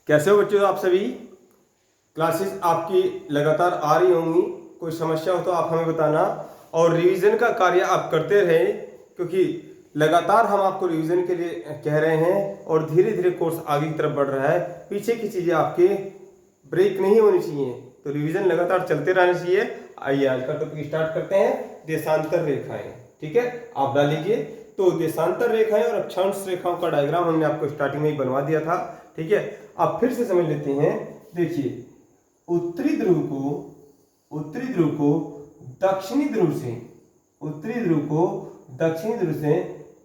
कैसे हो बच्चों आप सभी। क्लासेस आपकी लगातार आ रही होंगी। कोई समस्या हो तो आप हमें बताना और रिवीजन का कार्य आप करते रहें, क्योंकि लगातार हम आपको रिवीजन के लिए कह रहे हैं और धीरे धीरे कोर्स आगे की तरफ बढ़ रहा है। पीछे की चीज़ें आपके ब्रेक नहीं होनी चाहिए, तो रिवीजन लगातार चलते रहना चाहिए। आइए आज का टॉपिक स्टार्ट करते हैं, देशांतर रेखाएं। ठीक है, आप डाल लीजिए। तो देशांतर रेखाएं और अक्षांश रेखाओं का डायग्राम हमने आपको स्टार्टिंग में ही बनवा दिया था। ठीक है, अब फिर से समझ लेते हैं। देखिए, उत्तरी ध्रुव को दक्षिणी ध्रुव से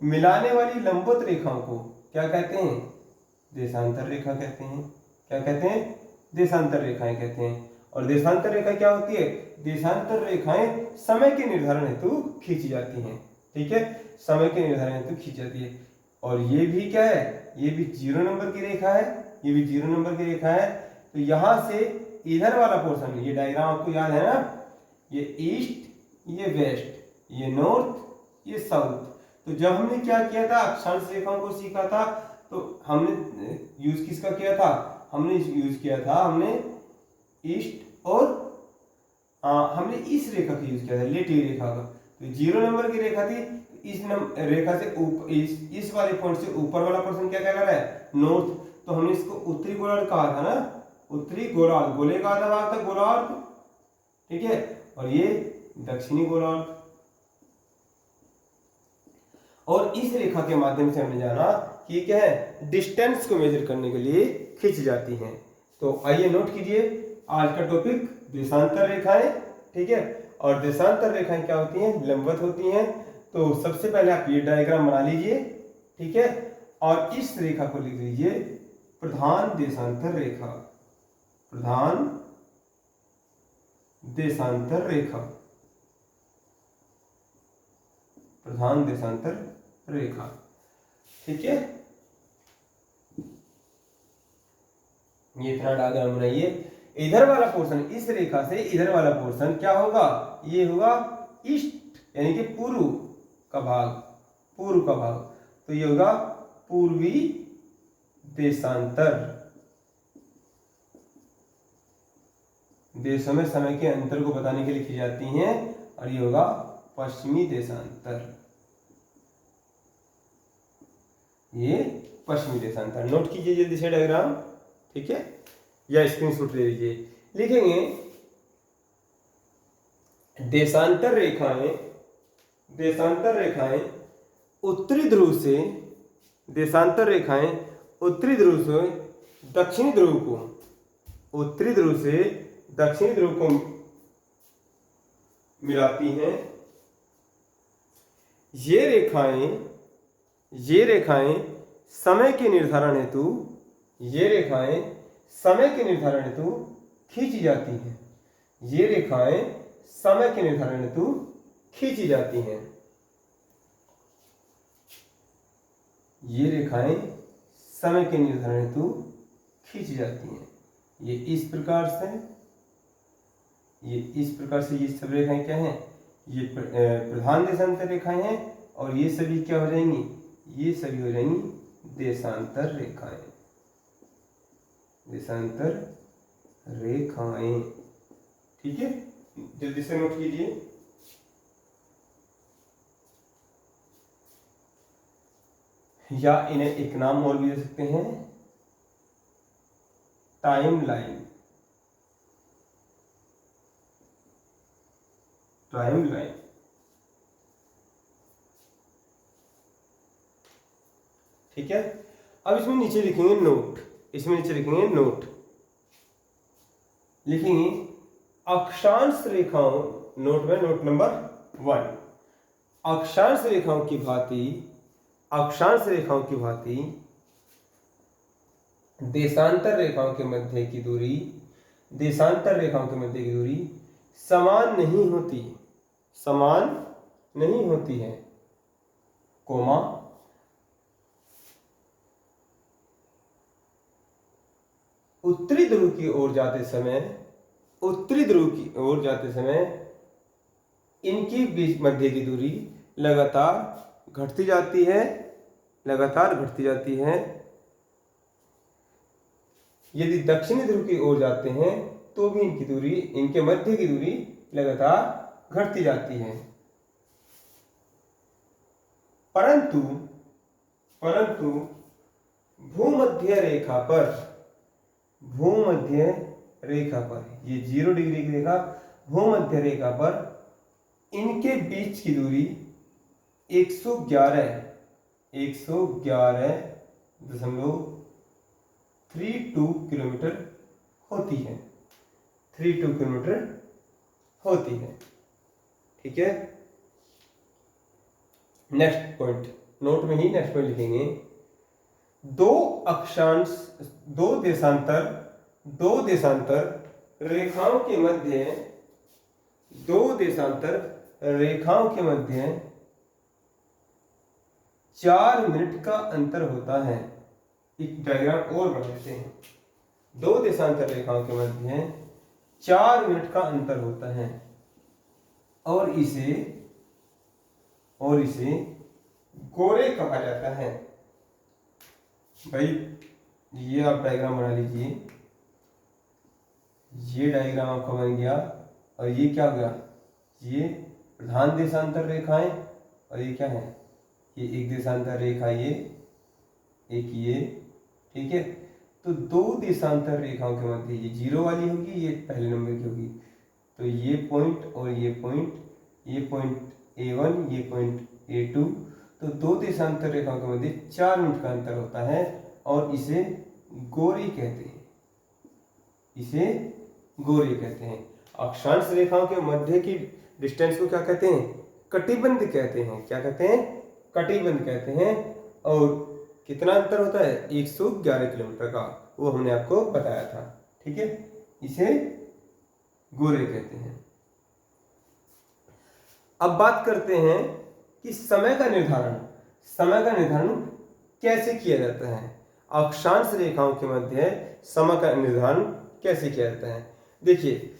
मिलाने वाली लंबवत रेखाओं को क्या कहते हैं? देशांतर रेखा कहते हैं। क्या कहते हैं? देशांतर रेखाएं कहते हैं। और देशांतर रेखा क्या होती है? देशांतर रेखाएं समय के निर्धारण हेतु खींची जाती हैं। ठीक है, समय के निर्धारण हेतु खींची जाती है। और ये भी क्या है? ये भी 0 नंबर की रेखा है। ये भी 0 नंबर की रेखा है। तो यहां से इधर वाला पोर्शन, ये डायग्राम आपको याद है ना, ये ईस्ट, ये वेस्ट, ये नॉर्थ, ये साउथ। तो जब हमने क्या किया था, अक्षांश रेखाओं को सीखा था, तो हमने यूज किसका किया था? हमने ईस्ट और हमने इस रेखा का यूज किया था, लेटी रेखा का। तो 0 नंबर की रेखा थी। इस रेखा से ऊपर, इस वाले पॉइंट से ऊपर वाला पोर्शन क्या कह रहा है? नॉर्थ। तो हमने इसको उत्तरी गोलार्ध कहा था ना, उत्तरी गोलार्ध, गोले का आधा भाग था गोलार्ध। ठीक है, और ये दक्षिणी गोलार्ध। और इस रेखा के माध्यम से हमने जाना कि ये क्या है? डिस्टेंस को मेजर करने के लिए खींची जाती हैं। तो आइए नोट कीजिए, आज का टॉपिक देशांतर रेखाएं। ठीक है, और देशांतर रेखाएं क्या होती हैं? लंबवत होती हैं। तो सबसे पहले आप ये डायग्राम बना लीजिए। ठीक है, और इस रेखा को लिख लीजिए प्रधान देशांतर रेखा। प्रधान देशांतर रेखा। प्रधान देशांतर रेखा। ठीक है, ये इतना डायग्राम बनाइए। इधर वाला पोर्शन, इस रेखा से इधर वाला पोर्शन क्या होगा? ये होगा ईस्ट, यानी कि पूर्व का भाग। तो ये होगा पूर्वी देशांतर। देशों में समय के अंतर को बताने के लिए की जाती हैं। और ये होगा पश्चिमी देशांतर। ये पश्चिमी देशांतर। नोट कीजिए जल्दी से डायग्राम। ठीक है, या स्क्रीनशॉट ले लीजिए। लिखेंगे देशांतर रेखाएं उत्तरी ध्रुव से दक्षिणी ध्रुव को, उत्तरी ध्रुव से दक्षिणी ध्रुव को मिलाती हैं। ये रेखाएं समय के निर्धारण हेतु खींची जाती हैं। ये रेखाएं समय के निर्धारण हेतु खींची जाती हैं। ये रेखाएं समय के निर्धारण हेतु खींची जाती हैं। ये इस प्रकार से ये सब रेखाएं क्या हैं? ये प्रधान देशांतर रेखाएं हैं। और ये सभी क्या हो जाएंगी? ये सभी हो जाएंगी देशांतर रेखाएं। ठीक है, जल्दी से नोट कीजिए। या इन्हें एक नाम और भी दे सकते हैं, टाइमलाइन। ठीक है, अब इसमें नीचे लिखेंगे नोट। लिखेंगे अक्षांश रेखाओं, नोट नंबर 1। अक्षांश रेखाओं की भांति देशांतर रेखाओं के मध्य की दूरी समान नहीं होती है, कोमा उत्तरी ध्रुव की ओर जाते समय इनकी बीच मध्य की दूरी लगातार घटती जाती है। यदि दक्षिणी ध्रुव की ओर जाते हैं तो भी इनकी दूरी, इनके मध्य की दूरी लगातार घटती जाती है। परंतु परंतु भूमध्य रेखा पर, भूमध्य रेखा पर, ये 0 डिग्री की रेखा, भूमध्य रेखा पर इनके बीच की दूरी 111.32 किलोमीटर होती है, 32 किलोमीटर होती है। ठीक है, नेक्स्ट पॉइंट, नोट में ही नेक्स्ट पॉइंट लिखेंगे। दो अक्षांश, दो देशांतर रेखाओं के मध्य, दो देशांतर रेखाओं के मध्य 4 मिनट का अंतर होता है। एक डायग्राम और बना लेते हैं। दो देशांतर रेखाओं के मध्य 4 मिनट का अंतर होता है और इसे गोरे कहा जाता है। भाई ये आप डायग्राम बना लीजिए, ये डायग्राम आपका बन गया और ये क्या हो गया, ये प्रधान देशांतर रेखाएं और ये क्या है, ये एक देशांतर रेखा, ये एक, ये ठीक है। तो दो देशांतर रेखाओं के मध्य ये 0 वाली होगी, ये पहले नंबर की होगी, तो ये पॉइंट और ये पॉइंट A1, ये पॉइंट A2, तो दो देशांतर रेखाओं के मध्य 4 मिनट का अंतर होता है और इसे गोरी कहते हैं, इसे गोरी कहते हैं। अक्षांश रेखाओं के मध्य की डिस्टेंस को क्या कहते हैं, कटिबंध कहते हैं। क्या कहते हैं, कटिबंध कहते हैं। और कितना अंतर होता है, 111 किलोमीटर का, वो हमने आपको बताया था। ठीक है, इसे गोरे कहते हैं। अब बात करते हैं कि समय का निर्धारण कैसे किया जाता है। अक्षांश रेखाओं के मध्य समय का निर्धारण कैसे किया जाता है। देखिए,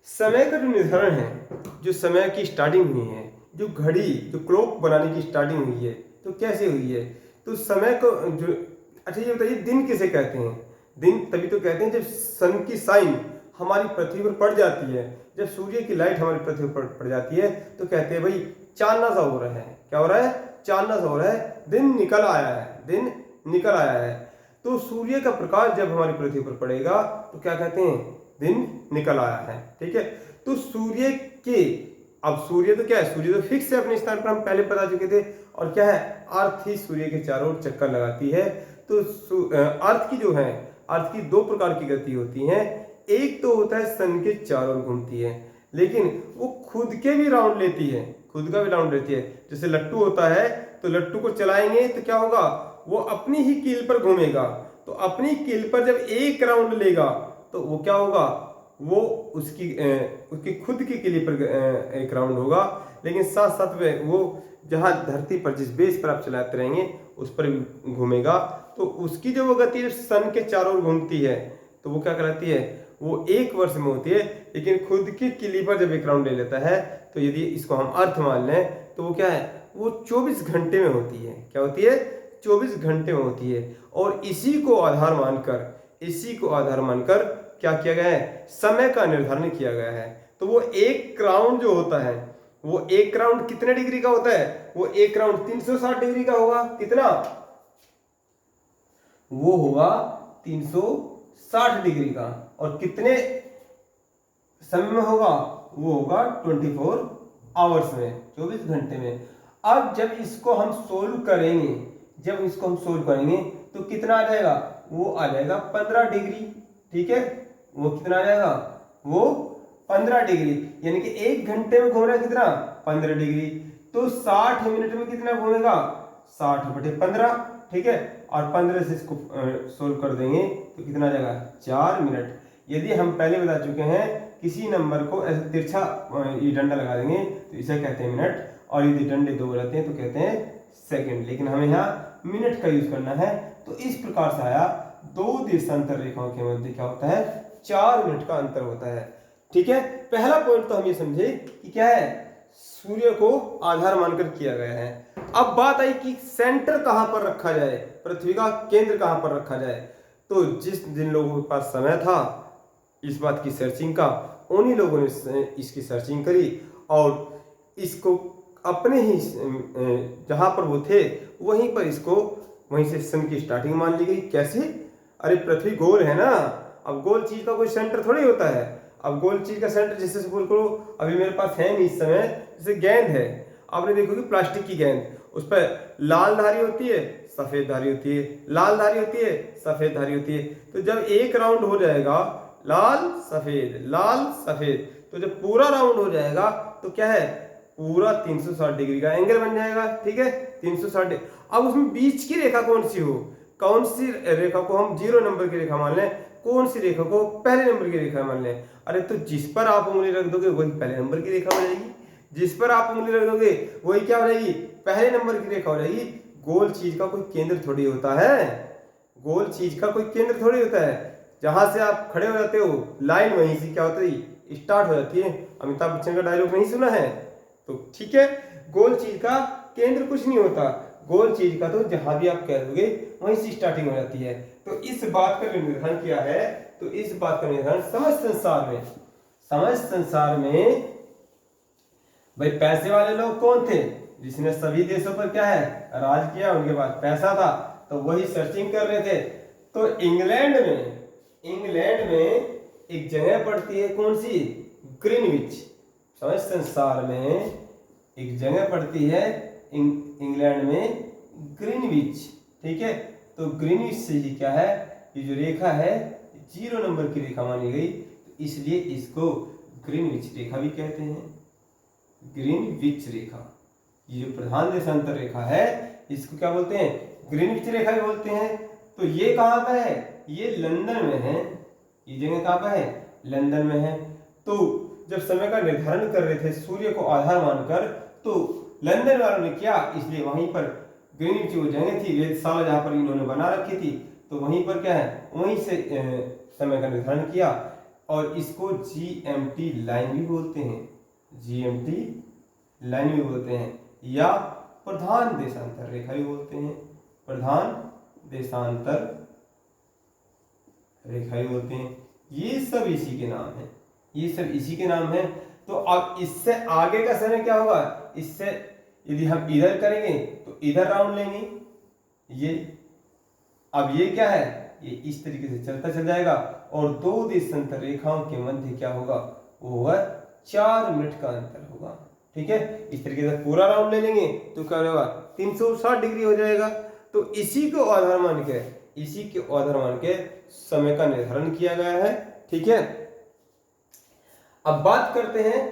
समय का जो निर्धारण है, जो समय की स्टार्टिंग हुई है, जो घड़ी, जो क्लॉक बनाने की स्टार्टिंग हुई है, तो कैसे हुई है, तो समय को जो, अच्छा ये बताइए दिन किसे कहते हैं। दिन तभी तो कहते हैं जब सन की साइन हमारी पृथ्वी पर पड़ जाती है, जब सूर्य की लाइट हमारी पृथ्वी पर पड़ जाती है तो कहते हैं भाई चांदना सा हो रहा है। क्या हो रहा है, चांदना सा हो रहा है, दिन निकल आया है, दिन निकल आया है। तो सूर्य का प्रकाश जब हमारी पृथ्वी पर पड़ेगा तो क्या कहते हैं, दिन निकल आया है। ठीक है, तो सूर्य के, अब सूर्य तो क्या है, सूर्य तो फिक्स है अपने स्थान पर, हम पहले बता चुके थे। और क्या है, अर्थ ही सूर्य के चारों ओर चक्कर लगाती है। तो अर्थ की जो है, अर्थ की 2 प्रकार की गति होती है। एक तो होता है सन के चारों ओर घूमती है, लेकिन वो खुद के भी राउंड लेती है, खुद का भी राउंड लेती है। जैसे लट्टू होता है, तो लट्टू को चलाएंगे तो क्या होगा, वो अपनी ही कील पर घूमेगा। तो अपनी कील पर जब एक राउंड लेगा तो वो क्या होगा, वो उसकी खुद की कील पर एक राउंड होगा। लेकिन साथ साथ में वो जहाँ धरती पर, जिस बेस पर आप चलाते रहेंगे उस पर भी घूमेगा। तो उसकी जो वो गति सन के चारों ओर घूमती है तो वो क्या कहलाती है, वो 1 वर्ष में होती है। लेकिन खुद की किली पर जब एक राउंड ले लेता है, तो यदि इसको हम अर्थ मान लें तो वो क्या है, वो 24 घंटे में होती है। क्या होती है, 24 घंटे में होती है। और इसी को आधार मानकर क्या किया गया है, समय का निर्धारण किया गया है। तो वो एक राउंड जो होता है, वो एक राउंड कितने डिग्री का होता है, वो एक राउंड 360 डिग्री का होगा। कितना, वो होगा 360 डिग्री का। और कितने समय में होगा, वो होगा 24 आवर्स में, 24 घंटे में। अब जब इसको हम सोल्व करेंगे, तो कितना आ जाएगा, वो आ जाएगा 15 डिग्री। ठीक है, वो कितना आ जाएगा, वो 15 डिग्री। यानी कि 1 घंटे में घूम रहा है कितना, 15 डिग्री। तो 60 मिनट में कितना घूमेगा, 60/15। ठीक है, और 15 से इसको सोल्व कर देंगे तो कितना आ जाएगा, 4 मिनट। यदि हम पहले बता चुके हैं, किसी नंबर को ऐसे तिरछा ये डंडा लगा देंगे तो इसे कहते हैं मिनट, और यदि डंडे 2 रहते हैं तो कहते हैं सेकंड। लेकिन हमें यहाँ मिनट का यूज करना है। तो इस प्रकार से आया, 2 देशांतर रेखाओं के मध्य क्या होता है, 4 मिनट का अंतर होता है। ठीक है, पहला पॉइंट तो हम ये समझे कि क्या है, सूर्य को आधार मानकर किया गया है। अब बात आई कि सेंटर कहां पर रखा जाए, पृथ्वी का केंद्र कहां पर रखा जाए। तो जिन लोगों के पास समय था इस बात की सर्चिंग का, उन्हीं लोगों ने इसकी सर्चिंग करी और इसको अपने ही जहाँ पर वो थे वहीं पर इसको, वहीं से सन की स्टार्टिंग मान ली गई। कैसे? अरे पृथ्वी गोल है ना, अब गोल चीज का कोई सेंटर थोड़ी होता है। अब गोल चीज का सेंटर जैसे सपोज करो अभी मेरे पास है नहीं इस समय, जैसे गेंद है, आपने देखोगे प्लास्टिक की गेंद, उस पर लाल धारी होती है, सफेद धारी होती है, लाल धारी होती है, सफेद धारी होती है। तो जब एक राउंड हो जाएगा लाल सफेद, तो जब पूरा राउंड हो जाएगा तो क्या है, पूरा 360 डिग्री का एंगल बन जाएगा। ठीक है, 360। अब उसमें बीच की रेखा कौन सी हो, कौन सी रेखा को हम 0 नंबर की रेखा मान लें, कौन सी रेखा को पहले नंबर की रेखा मान लें। अरे तो जिस पर आप उंगली रख दोगे वही पहले नंबर की रेखा हो जाएगी, जिस पर आप उंगली रख दोगे वही क्या हो जाएगी, पहले नंबर की रेखा हो जाएगी। गोल चीज का कोई केंद्र थोड़ी होता है, गोल चीज का कोई केंद्र थोड़ी होता है। जहां से आप खड़े हो जाते हो लाइन वहीं से क्या होती है, स्टार्ट हो जाती है। अमिताभ बच्चन का डायलॉग नहीं सुना है? तो ठीक है, गोल चीज का केंद्र कुछ नहीं होता, गोल चीज का तो जहां भी आप कह दोगे वहीं से स्टार्टिंग हो जाती है। तो इस बात का निर्धारण किया है, तो इस बात का निर्धारण समझ संसार में भाई पैसे वाले लोग कौन थे, जिसने सभी देशों पर क्या है, राज किया, उनके पास पैसा था, तो वही सर्चिंग कर रहे थे। तो इंग्लैंड में एक जगह पड़ती है कौन सी, ग्रीनविच। समझ संसार में एक जगह पड़ती है इंग्लैंड में, ग्रीनविच। ठीक है, तो ग्रीनविच से ही क्या है, ये जो रेखा है 0 नंबर की रेखा मानी गई, तो इसलिए इसको ग्रीनविच रेखा भी कहते हैं। ग्रीनविच रेखा, ये जो प्रधान देशांतर रेखा है इसको क्या बोलते हैं, ग्रीनविच रेखा भी बोलते हैं। तो ये कहाँ पर है, ये लंदन में है, ये जगह कहाँ पर है, लंदन में है। तो जब समय का निर्धारण कर रहे थे सूर्य को आधार मानकर, तो लंदन वालों ने किया, इसलिए वहीं पर ग्रीनविच वो जगह थी, वेधशाला जहां पर इन्होंने बना रखी थी, तो वहीं पर क्या है, वहीं से समय का निर्धारण किया। और इसको जीएमटी लाइन भी बोलते हैं, जीएमटी लाइन भी बोलते हैं, या प्रधान देशांतर रेखा भी बोलते हैं, प्रधान देशांतर रेखा भी बोलते हैं। ये सब इसी के नाम है, ये सब इसी के नाम है। तो अब इससे आगे का समय क्या होगा, इससे यदि हम इधर करेंगे तो इधर राउंड लेंगे, ये अब ये क्या है, ये इस तरीके से चलता चल जाएगा, और दो देशांतर रेखाओं के मध्य क्या होगा, वो होगा 4 मिनट का अंतर होगा। ठीक है, इस तरीके से पूरा राउंड ले लेंगे तो क्या होगा, 360 डिग्री हो जाएगा। तो इसी को आधार मान के, इसी के आधार मान के समय का निर्धारण किया गया है। ठीक है, अब बात करते हैं,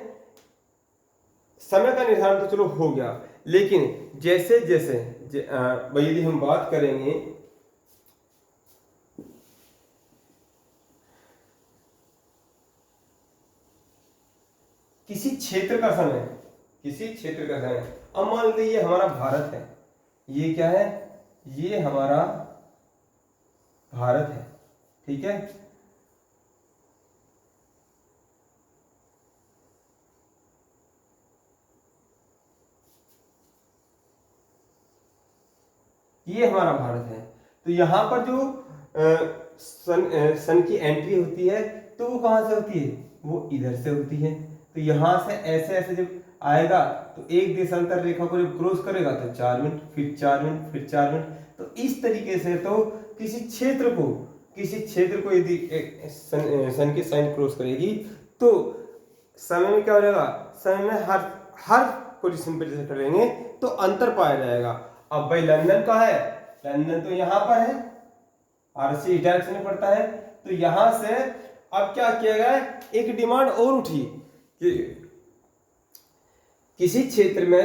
समय का निर्धारण तो चलो हो गया, लेकिन जैसे जैसे यदि हम बात करेंगे किसी क्षेत्र का समय, किसी क्षेत्र का समय, अब मान लीजिए ये हमारा भारत है, ये क्या है, ये हमारा भारत है। ठीक है, ये हमारा भारत है। तो यहां पर जो सन की एंट्री होती है तो वो कहां से होती है, वो इधर से होती है। तो यहां से ऐसे ऐसे जब आएगा तो एक देशांतर रेखा को जब क्रॉस करेगा तो 4 मिनट, फिर 4 मिनट, फिर 4 मिनट। तो इस तरीके से तो किसी क्षेत्र को यदि सन की साइन क्रॉस करेगी तो समय में क्या हो जाएगा, समय में हर पोजीशन पे जैसे करेंगे तो अंतर पाया जाएगा। अब भाई लंदन का है, लंदन तो यहां पर है, आरसी इस डायरेक्शन में पड़ता है। तो यहां से अब क्या किया गया, एक डिमांड और उठी कि किसी क्षेत्र में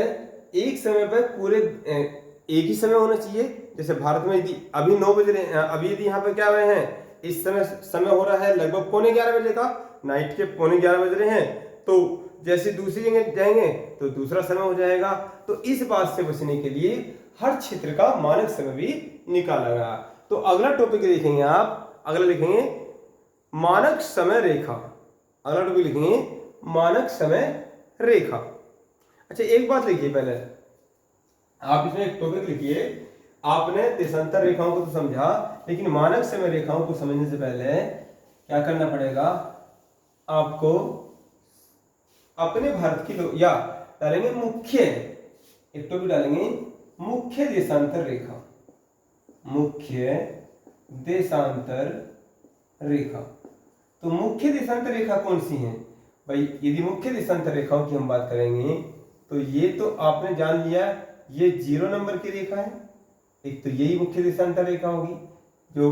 एक समय पर पूरे एक ही समय होना चाहिए। जैसे भारत में यदि अभी 9 बज रहे हैं, अभी यदि यहाँ पे क्या हुए हैं, इस समय हो रहा है लगभग 11:15 बजे का, नाइट के 11:15 बज रहे हैं। तो जैसे दूसरी जगह जाएंगे तो दूसरा समय हो जाएगा। तो इस बात से बचने के लिए हर क्षेत्र का मानक समय भी निकाला गया। तो अगला टॉपिक देखेंगे आप, अगला लिखेंगे मानक समय रेखा, अगला टॉपिक लिखेंगे मानक समय रेखा। अच्छा एक बात लिखिए पहले आप, इसमें एक टॉपिक लिखिए आपने देशांतर रेखाओं को तो समझा, लेकिन मानक समय रेखाओं को समझने से पहले क्या करना पड़ेगा आपको, अपने भारत की या डालेंगे मुख्य, एक तो भी डालेंगे मुख्य देशांतर रेखा, मुख्य देशांतर रेखा। तो मुख्य देशांतर रेखा कौन सी है भाई? यदि मुख्य देशांतर रेखाओं की हम बात करेंगे तो ये तो आपने जान लिया, ये 0 नंबर की रेखा है, एक तो यही मुख्य देशांतर रेखा होगी जो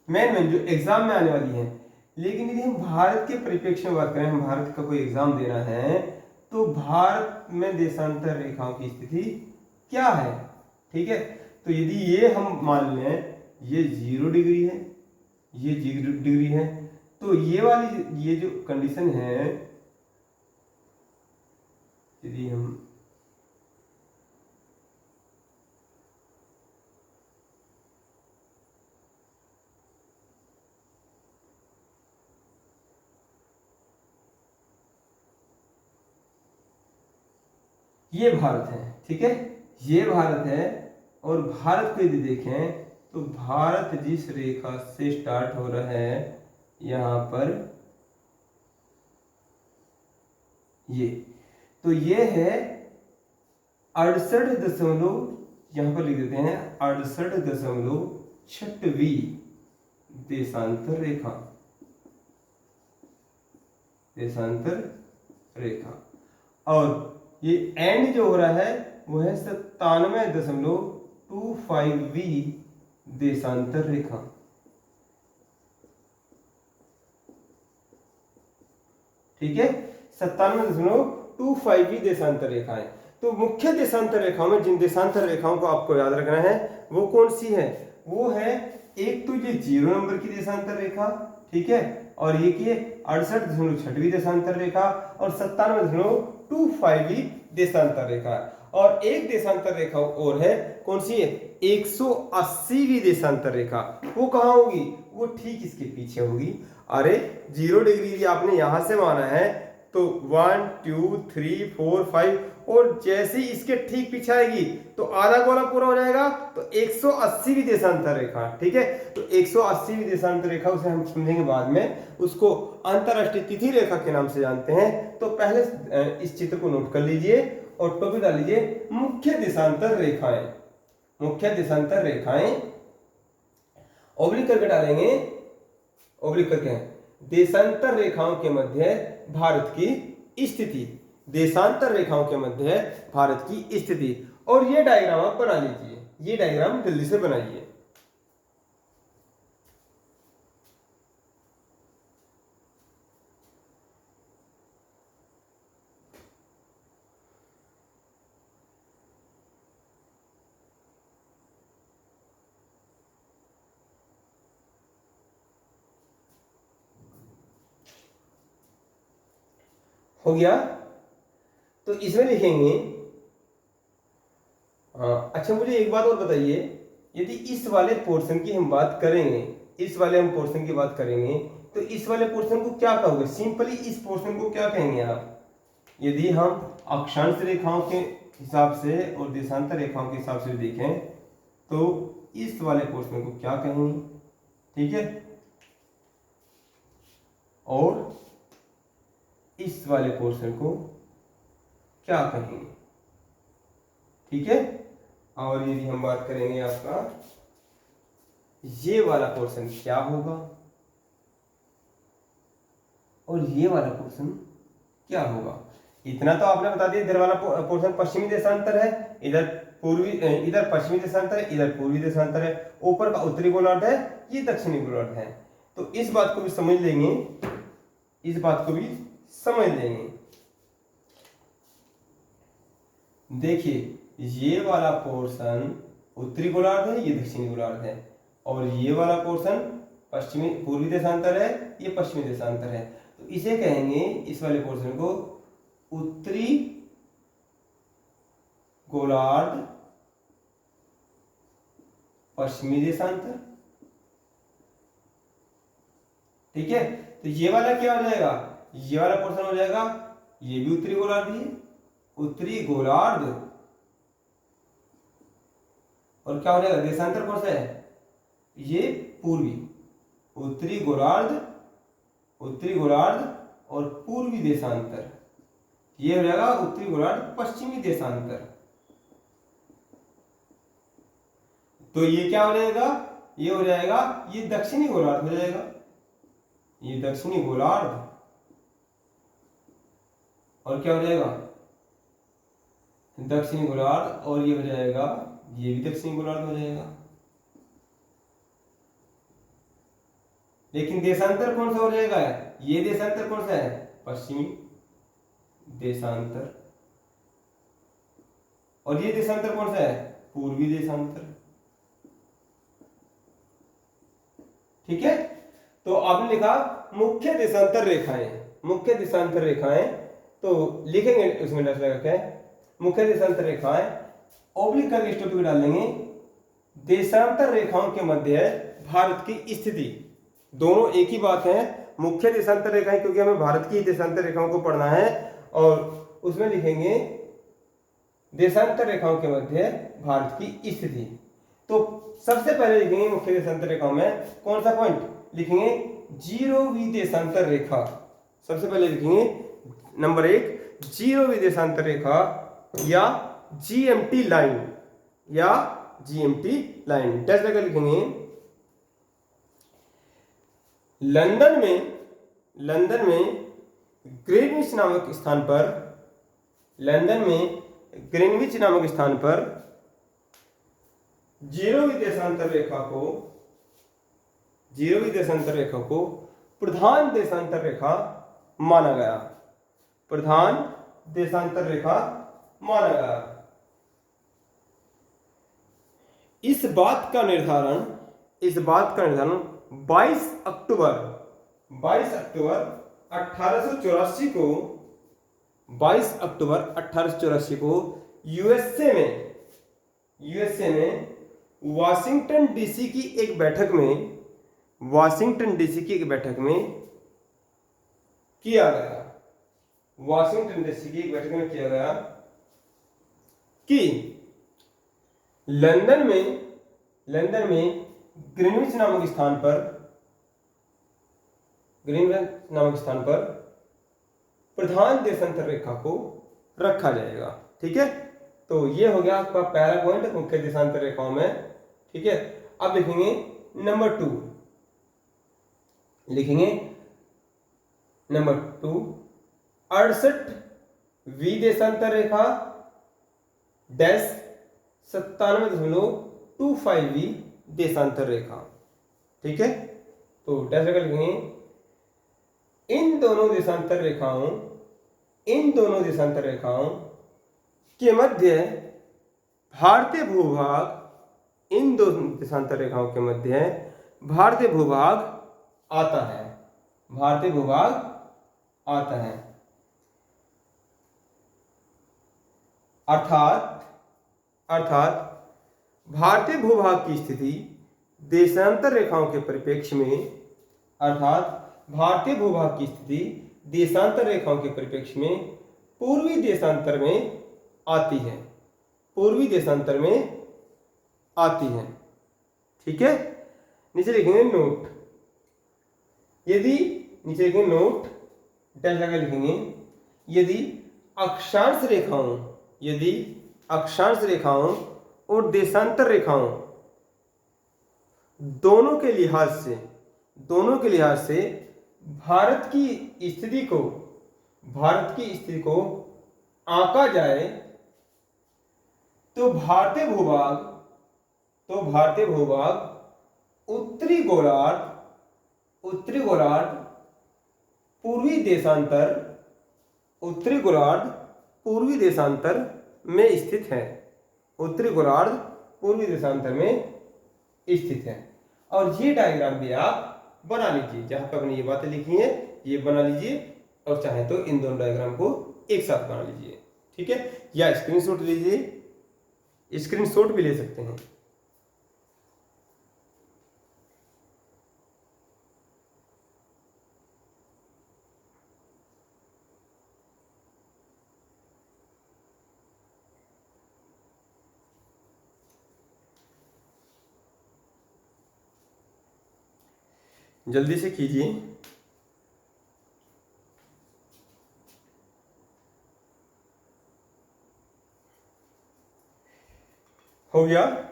मेन जो एग्जाम में आने वाली है। लेकिन यदि हम भारत के परिप्रेक्ष्य में बात करें, हम भारत का कोई एग्जाम देना है तो भारत में देशांतर रेखाओं की स्थिति क्या है, ठीक है। तो यदि ये हम मान लें ये 0 डिग्री है, ये 0 डिग्री है, तो ये वाली ये जो कंडीशन है, यदि हम ये भारत है, ठीक है, ये भारत है। और भारत को यदि देखें तो भारत जिस रेखा से स्टार्ट हो रहा है यहां पर, ये तो ये है 68 यहां पर लिख देते हैं 68.6वीं देशांतर रेखा, देशांतर रेखा। और ये एंड जो हो रहा है वो है 97.25वीं देशांतर रेखा, ठीक है, 97.25वीं देशांतर रेखा है। तो मुख्य देशांतर रेखाओं में जिन देशांतर रेखाओं को आपको याद रखना है वो कौन सी है? वो है एक तो ये 0 नंबर की देशांतर रेखा, ठीक है, और ये की 68.6वीं देशांतर रेखा और 97.25वीं देशांतर रेखा। और एक देशांतर रेखा और है, कौन सी है? 180वीं देशांतर रेखा। वो कहाँ होगी? वो ठीक इसके पीछे होगी। अरे 0 डिग्री आपने यहां से माना है तो 1 2 3 4 5 और जैसे ही इसके ठीक पीछे आएगी तो आधा गोला पूरा हो जाएगा, तो 180वीं देशांतर रेखा, ठीक है। तो 180वीं देशांतर रेखा उसे हम समझेंगे बाद में, उसको अंतरराष्ट्रीय तिथि रेखा के नाम से जानते हैं। तो पहले इस चित्र को नोट कर लीजिए और टॉपिक डाल लीजिए मुख्य देशांतर रेखाएं, मुख्य देशांतर रेखाएं ओब्लिक करके डालेंगे, ओब्लिक करके देशांतर रेखाओं के मध्य भारत की स्थिति, देशांतर रेखाओं के मध्य भारत की स्थिति। और ये डायग्राम आप बना लीजिए, ये डायग्राम जल्दी से बनाइए। हो गया? तो इसमें लिखेंगे अच्छा मुझे एक बात और बताइए, यदि इस वाले पोर्शन की हम बात करेंगे, इस वाले हम पोर्शन की बात करेंगे तो इस वाले पोर्शन को क्या कहोगे? सिंपली इस पोर्शन को क्या कहेंगे आप? यदि हम अक्षांश रेखाओं के हिसाब से और देशांतर रेखाओं के हिसाब से देखें तो इस वाले पोर्शन को क्या कहेंगे, ठीक है, और इस वाले पोर्शन को क्या कहेंगे, ठीक है। और यदि हम बात करेंगे आपका ये वाला पोर्शन क्या होगा और ये वाला पोर्शन क्या होगा, इतना तो आपने बता दिया। इधर वाला पोर्शन पश्चिमी देशांतर है, इधर पूर्वी, इधर पश्चिमी देशांतर है, इधर पूर्वी देशांतर है, ऊपर का उत्तरी गोलार्ध है, ये दक्षिणी गोलार्ध है। तो इस बात को भी समझ लेंगे, इस बात को भी समझ लेंगे। देखिए ये वाला पोर्शन उत्तरी गोलार्ध है, ये दक्षिणी गोलार्ध है, और ये वाला पोर्शन पश्चिमी पूर्वी देशांतर है, ये पश्चिमी देशांतर है। तो इसे कहेंगे, इस वाले पोर्शन को उत्तरी गोलार्ध पश्चिमी देशांतर, ठीक है। तो ये वाला क्या हो जाएगा? ये वाला पोर्शन हो जाएगा, ये भी उत्तरी गोलार्ध ही है, उत्तरी गोलार्ध और क्या हो जाएगा, देशांतर कौन सा है, ये पूर्वी, उत्तरी गोलार्ध, उत्तरी गोलार्ध और पूर्वी देशांतर, ये हो जाएगा उत्तरी गोलार्ध पश्चिमी देशांतर। तो ये क्या हो जाएगा, ये हो जाएगा, ये दक्षिणी गोलार्ध हो जाएगा, ये दक्षिणी गोलार्ध, और क्या हो जाएगा, दक्षिणी गोलार्ध, और ये हो जाएगा, ये भी दक्षिणी गोलार्ध हो जाएगा। लेकिन देशांतर कौन सा हो जाएगा, ये देशांतर कौन सा है, पश्चिमी देशांतर, और ये देशांतर कौन सा है, पूर्वी देशांतर। ठीक है, तो आपने लिखा मुख्य देशांतर रेखाएं, मुख्य देशांतर रेखाएं, तो लिखेंगे उसमें डैश लगा क्या है, मुख्य देशांतर रेखाएं, ओब्लिक करके इस टॉपिक डाल देंगे, देशांतर रेखाओं के मध्य भारत की स्थिति। दोनों एक ही बात है, मुख्य देशांतर रेखाएं, क्योंकि हमें भारत की देशांतर रेखाओं को पढ़ना है, और उसमें लिखेंगे देशांतर रेखाओं के मध्य भारत की स्थिति। तो सबसे पहले लिखेंगे मुख्य देशांतर रेखाओं में कौन सा पॉइंट लिखेंगे, 0वीं देशांतर रेखा। सबसे पहले लिखेंगे नंबर 1 0वीं देशांतर रेखा, या जीएमटी लाइन, या जीएमटी लाइन। डैश लगा लिखेंगे, लंदन में ग्रीनविच नामक स्थान पर, लंदन में ग्रीनविच नामक स्थान पर 0वीं देशांतर रेखा को, 0वीं देशांतर रेखा को प्रधान देशांतर रेखा माना गया, प्रधान देशांतर रेखा माना गया। इस बात का निर्धारण 22 अक्टूबर 1884 को, 22 अक्टूबर 1884 को यूएसए में वाशिंगटन डीसी की एक बैठक में, वाशिंगटन डीसी की एक बैठक में किया गया, वाशिंगटन डीसी की एक बैठक में किया गया कि लंदन में ग्रीनविच नामक स्थान पर प्रधान देशांतर रेखा को रखा जाएगा। ठीक है, तो ये हो गया आपका पहला पॉइंट मुख्य देशांतर रेखाओं में। ठीक है, अब लिखेंगे नंबर 2, लिखेंगे नंबर 2 68वीं देशांतर रेखा डैश 97.25वीं देशांतर रेखा। ठीक है, तो डैश लगा लिखेंगे, इन दोनों देशांतर रेखाओं के मध्य भारतीय भूभाग, इन दो देशांतर रेखाओं के मध्य भारतीय भूभाग आता है, भारतीय भूभाग आता है। अर्थात भारतीय भूभाग की स्थिति देशांतर रेखाओं के परिप्रेक्ष्य में, अर्थात भारतीय भूभाग की स्थिति देशांतर रेखाओं के परिप्रेक्ष्य में पूर्वी देशांतर में आती है, पूर्वी देशांतर में आती है। ठीक है, नीचे लिखेंगे नोट, यदि नीचे लिखेंगे नोट, डैश लगा लिखेंगे, यदि अक्षांश रेखाओं और देशांतर रेखाओं दोनों के लिहाज से भारत की स्थिति को आंका जाए, तो भारतीय भूभाग उत्तरी गोलार्ध पूर्वी देशांतर में स्थित है, उत्तरी गोलार्ध पूर्वी देशांतर में स्थित है। और ये डायग्राम भी आप बना लीजिए, जहां पर आपने ये बातें लिखी हैं ये बना लीजिए, और चाहे तो इन दोनों डायग्राम को एक साथ बना लीजिए। ठीक है, या स्क्रीनशॉट लीजिए, स्क्रीनशॉट भी ले सकते हैं। जल्दी से कीजिए। हो गया?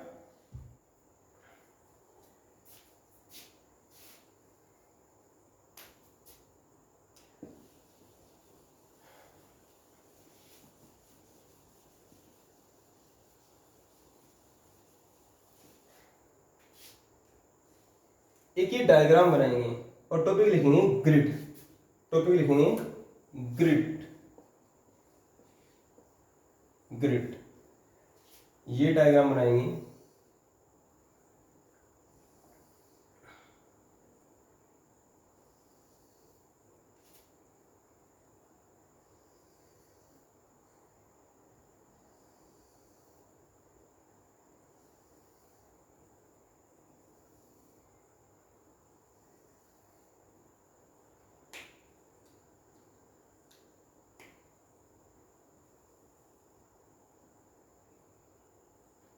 एक ये डायग्राम बनाएंगे और टॉपिक लिखेंगे ग्रिड। टॉपिक लिखेंगे ग्रिड। ग्रिड, ये डायग्राम बनाएंगे।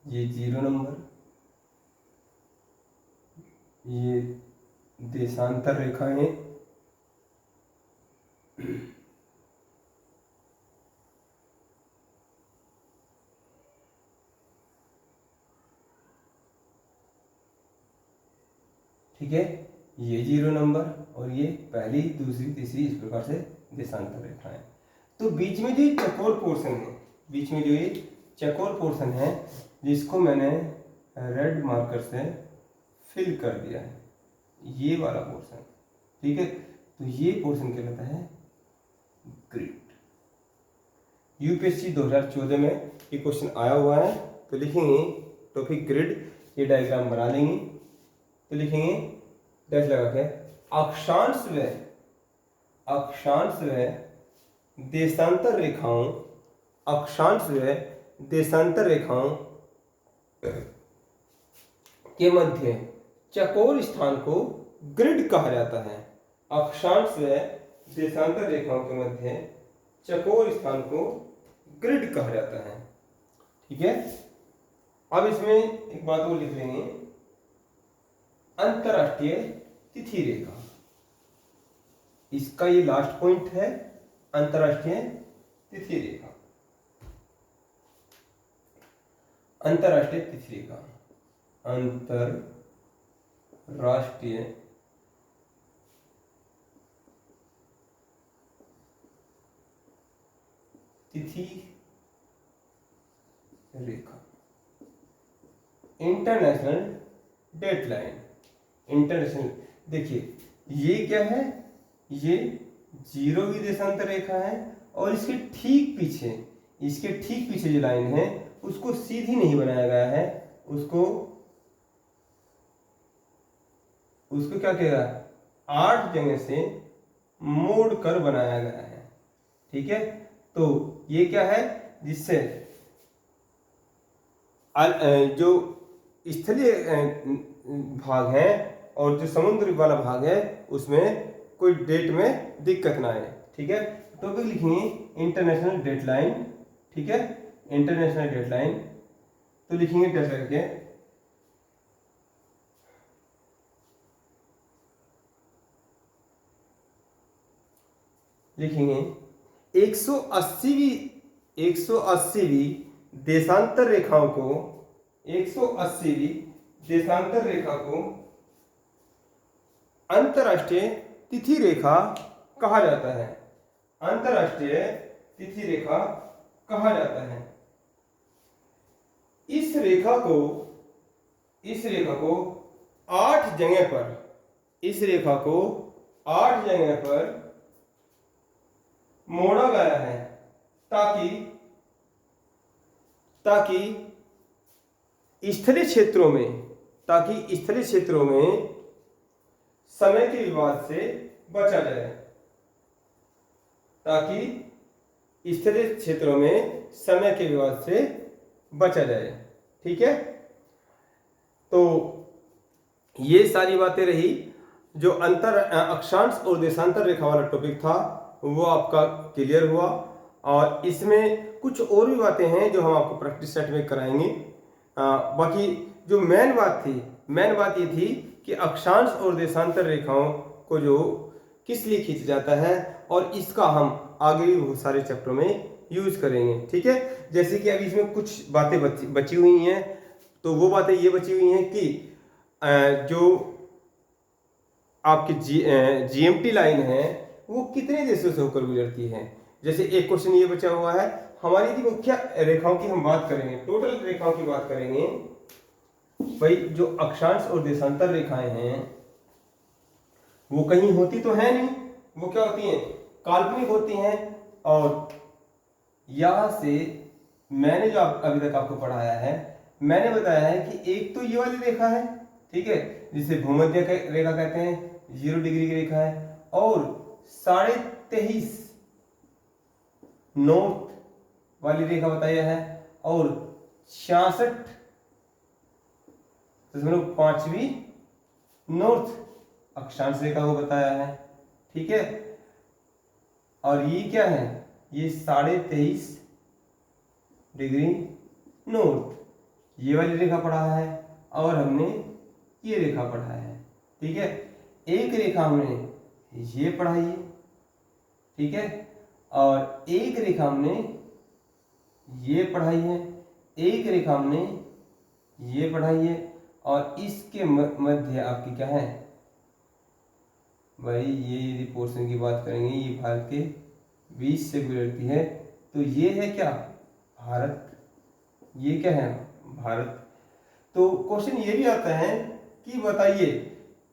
ये 0 नंबर, ये देशांतर रेखाएं, ठीक है, ये 0 नंबर और ये पहली, दूसरी, तीसरी, इस प्रकार से देशांतर रेखाएं। तो बीच में जो ये चौकोर पोर्शन है, बीच में जो ये चौकोर पोर्शन है जिसको मैंने रेड मार्कर से फिल कर दिया है, ये वाला पोर्शन, ठीक है, तो ये पोर्शन कहलाता है ग्रिड। यूपीएससी 2014 में ये क्वेश्चन आया हुआ है। तो लिखेंगे टॉपिक ग्रिड, ये डायग्राम बना लेंगे। तो लिखेंगे डैश लगा के अक्षांश व देशांतर रेखाओं, अक्षांश व देशांतर रेखाओं के मध्य चौकोर स्थान को ग्रिड कहा जाता है। अक्षांश व देशांतर रेखाओं के मध्य चौकोर स्थान को ग्रिड कहा जाता है, ठीक है। अब इसमें एक बात और लिख लेंगे, अंतरराष्ट्रीय तिथि रेखा, इसका ये लास्ट पॉइंट है, अंतरराष्ट्रीय तिथि रेखा। अंतरराष्ट्रीय तिथि रेखा, अंतरराष्ट्रीय तिथि रेखा, इंटरनेशनल डेडलाइन। इंटरनेशनल, देखिए ये क्या है, ये 0वीं देशांतर रेखा है और इसके ठीक पीछे, इसके ठीक पीछे जो लाइन है उसको सीधी नहीं बनाया गया है, उसको क्या कहेगा, 8 जगह से मोड़ कर बनाया गया है, ठीक है। तो ये क्या है, जिससे जो स्थलीय भाग है और जो समुद्र वाला भाग है उसमें कोई डेट में दिक्कत ना आए, ठीक है। टॉपिक लिखेंगे इंटरनेशनल डेडलाइन, ठीक है, इंटरनेशनल डेडलाइन। तो लिखेंगे कैसे करके, लिखेंगे 180वीं देशांतर रेखाओं को, 180वीं देशांतर रेखा को अंतरराष्ट्रीय तिथि रेखा कहा जाता है। अंतरराष्ट्रीय तिथि रेखा कहा जाता है। इस रेखा को 8 जगह पर, इस रेखा को 8 जगह पर मोड़ा गया है ताकि स्थलीय क्षेत्रों में समय के विवाद से बचा जाए, ताकि स्थलीय क्षेत्रों में समय के विवाद से बचा जाए, ठीक है। तो ये सारी बातें रही। जो अक्षांश और देशांतर रेखा वाला टॉपिक था वो आपका क्लियर हुआ, और इसमें कुछ और भी बातें हैं जो हम आपको प्रैक्टिस सेट में कराएंगे। बाकी जो मेन बात ये थी कि अक्षांश और देशांतर रेखाओं को जो किस लिए खींचा जाता है, और इसका हम आगे भी बहुत सारे चैप्टर में यूज करेंगे। ठीक है, जैसे कि अभी इसमें कुछ बातें बची हुई हैं, तो वो बातें ये बची हुई हैं कि जो आपकी जीएमटी लाइन है वो कितने देशों से होकर गुजरती है। जैसे एक क्वेश्चन ये बचा हुआ है, हमारी यदि मुख्य रेखाओं की हम बात करेंगे, टोटल रेखाओं की बात करेंगे, भाई जो अक्षांश और देशांतर रेखाएं हैं वो कहीं होती तो है नहीं, वो क्या होती हैं, काल्पनिक होती हैं। और यहां से मैंने जो अभी तक आपको पढ़ाया है, मैंने बताया है कि एक तो ये वाली रेखा है, ठीक है, जिसे भूमध्य रेखा कहते हैं, 0 डिग्री की रेखा है, और 23.5 नॉर्थ वाली रेखा बताया है, और 66.5 नॉर्थ अक्षांश रेखा को बताया है। ठीक है, और ये क्या है, ये 23.5 डिग्री नॉर्थ ये वाली रेखा पढ़ा है, और हमने ये रेखा पढ़ा है। ठीक है, एक रेखा हमने ये पढ़ाई है, ठीक है, और एक रेखा हमने ये पढ़ाई है, एक रेखा हमने ये पढ़ाई है, और इसके मध्य आपकी क्या है भाई, ये यदि पोर्शन की बात करेंगे, ये भारत के बीच से गुजरती है, तो ये है क्या, भारत, ये क्या है, भारत। तो क्वेश्चन ये भी आता है कि बताइए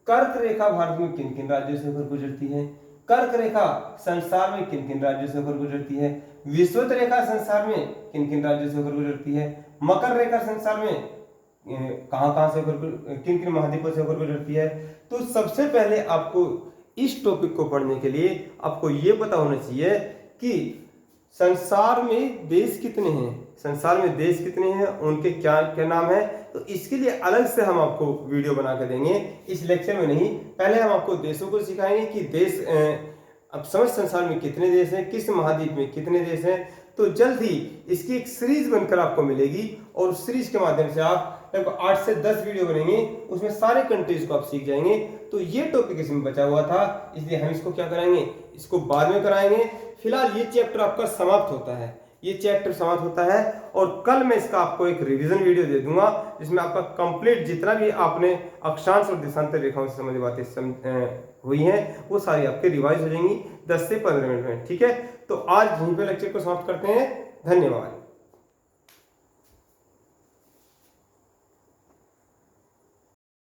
कर्क रेखा भारत में किन किन राज्यों से होकर गुजरती है, कर्क रेखा संसार में किन किन राज्यों से होकर गुजरती है, विषुवत रेखा संसार में किन किन राज्यों से होकर गुजरती है, मकर रेखा संसार में कहां से होकर, किन किन महाद्वीपों से होकर गुजरती है। तो सबसे पहले आपको इस टॉपिक को पढ़ने के लिए आपको ये पता होना चाहिए कि संसार में देश कितने हैं, संसार में देश कितने हैं, उनके क्या क्या नाम है। तो इसके लिए अलग से हम आपको वीडियो बना कर देंगे, इस लेक्चर में नहीं। पहले हम आपको देशों को सिखाएंगे कि देश अब समझ संसार में कितने देश हैं, किस महाद्वीप में कितने देश हैं। तो जल्द ही इसकी एक सीरीज बनकर आपको मिलेगी, और उस सीरीज के माध्यम से आप लगभग 8 से 10 वीडियो बनेंगे, उसमें सारे कंट्रीज को आप सीख जाएंगे। तो ये टॉपिक इसमें बचा हुआ था, इसलिए हम इसको क्या कराएंगे, इसको बाद में कराएंगे। फिलहाल ये चैप्टर आपका समाप्त होता है, ये चैप्टर समाप्त होता है, और कल मैं इसका आपको एक रिवीजन वीडियो दे दूंगा, जिसमें आपका कंप्लीट जितना भी आपने अक्षांश और देशांतर रेखाओं से संबंधित बातें हुई हैं वो सारी आपके रिवाइज हो जाएंगी 10 से 15 मिनट में। ठीक है, तो आज यहीं पे लेक्चर को समाप्त करते हैं। धन्यवाद।